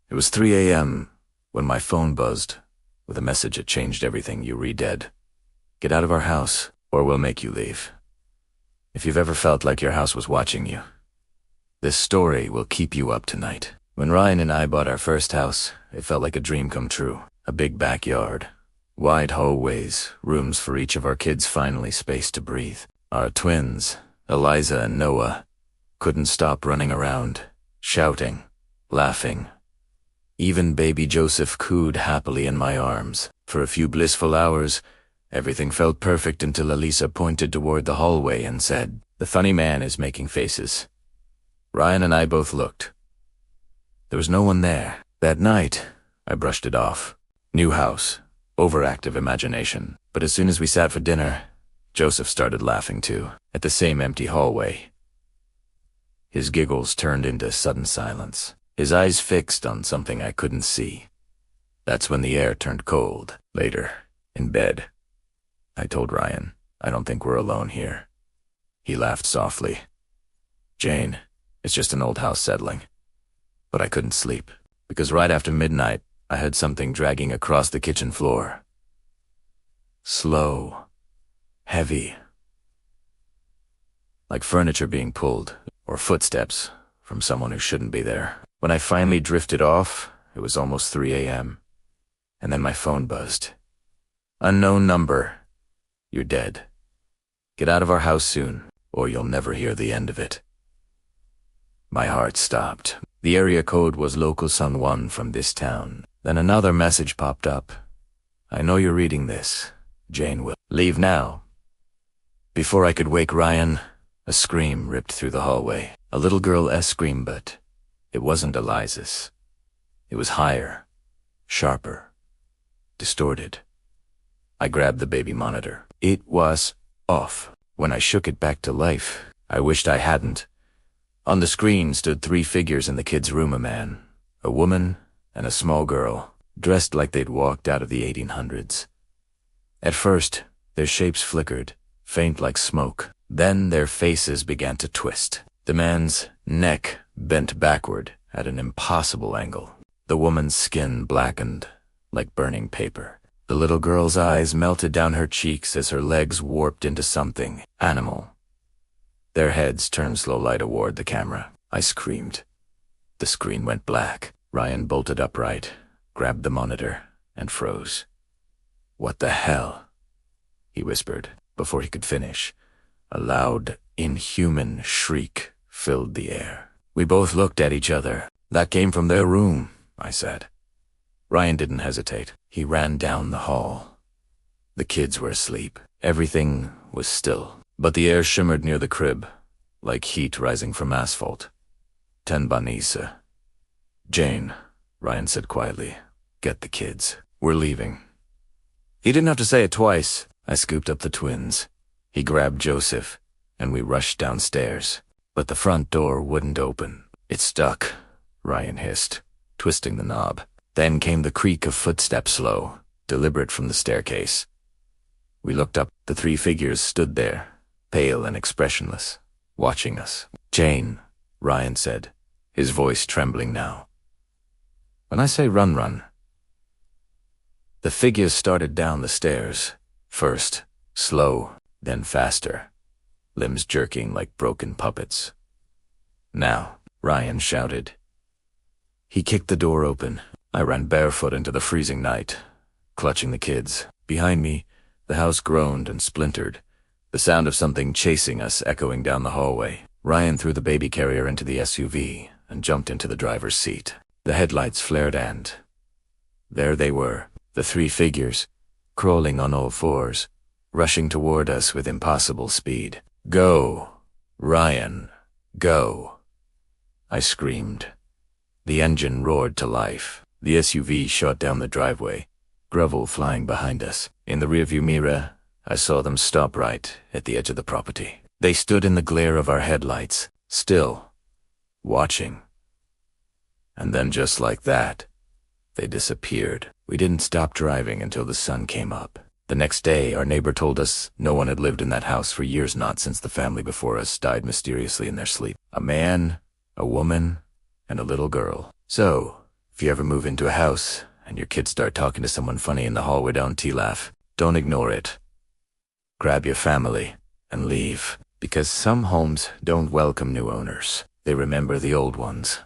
It was 3 a.m. when my phone buzzed with a message that changed everything. You re-dead. Get out of our house, or we'll make you leave. If you've ever felt like your house was watching you, this story will keep you up tonight. When Ryan and I bought our first house, it felt like a dream come true. A big backyard, wide hallways, rooms for each of our kids, finally space to breathe. Our twins, Eliza and Noah, couldn't stop running around, shouting, laughing. Even baby Joseph cooed happily in my arms. For a few blissful hours, everything felt perfect until Elisa pointed toward the hallway and said, "The funny man is making faces." Ryan and I both looked. There was no one there. That night, I brushed it off. New house, overactive imagination. But as soon as we sat for dinner, Joseph started laughing too, at the same empty hallway. His giggles turned into sudden silence, his eyes fixed on something I couldn't see. That's when the air turned cold. Later, in bed, I told Ryan, "I don't think we're alone here." He laughed softly. "Jane, it's just an old house settling." But I couldn't sleep, because right after midnight, I heard something dragging across the kitchen floor. Slow, heavy, like furniture being pulled, or footsteps from someone who shouldn't be there. When I finally drifted off, it was almost 3 a.m., and then my phone buzzed. "Unknown number. You're dead. Get out of our house soon, or you'll never hear the end of it." My heart stopped. The area code was local Sun 1 from this town. Then another message popped up. "I know you're reading this. Jane will leave now." Before I could wake Ryan, a scream ripped through the hallway. A little girl's scream, but it wasn't Eliza's. It was higher, sharper, distorted. I grabbed the baby monitor. It was off. When I shook it back to life, I wished I hadn't. On the screen stood 3 figures in the kids' room: a man, a woman, and a small girl, dressed like they'd walked out of the 1800s. At first, their shapes flickered, faint like smoke. Then their faces began to twist. The man's neck bent backward at an impossible angle. The woman's skin blackened like burning paper. The little girl's eyes melted down her cheeks as her legs warped into something animal. Their heads turned slow light toward the camera. I screamed. The screen went black. Ryan bolted upright, grabbed the monitor, and froze. "What the hell?" he whispered. Before he could finish, a loud, inhuman shriek filled the air. We both looked at each other. "That came from their room," I said. Ryan didn't hesitate. He ran down the hall. The kids were asleep. Everything was still, but the air shimmered near the crib, like heat rising from asphalt. "10 Banisa." "Jane," Ryan said quietly, "get the kids. We're leaving." He didn't have to say it twice. I scooped up the twins. He grabbed Joseph, and we rushed downstairs. But the front door wouldn't open. "It's stuck," Ryan hissed, twisting the knob. Then came the creak of footsteps, slow, deliberate, from the staircase. We looked up. The 3 figures stood there, pale and expressionless, watching us. "Jane," Ryan said, his voice trembling now. "When I say run, run." The figures started down the stairs, first slow, then faster, limbs jerking like broken puppets. "Now," Ryan shouted. He kicked the door open. I ran barefoot into the freezing night, clutching the kids. Behind me, the house groaned and splintered, the sound of something chasing us echoing down the hallway. Ryan threw the baby carrier into the SUV and jumped into the driver's seat. The headlights flared, and there they were, the 3 figures, crawling on all 4s, rushing toward us with impossible speed. "Go, Ryan, go," I screamed. The engine roared to life. The SUV shot down the driveway, gravel flying behind us. In the rearview mirror, I saw them stop right at the edge of the property. They stood in the glare of our headlights, still, watching. And then, just like that, they disappeared. We didn't stop driving until the sun came up. The next day, our neighbor told us no one had lived in that house for years, not since the family before us died mysteriously in their sleep. A man, a woman, and a little girl. So, If you ever move into a house and your kids start talking to someone funny in the hallway down T-Laugh, don't ignore it. Grab your family and leave, because some homes don't welcome new owners. They remember the old ones.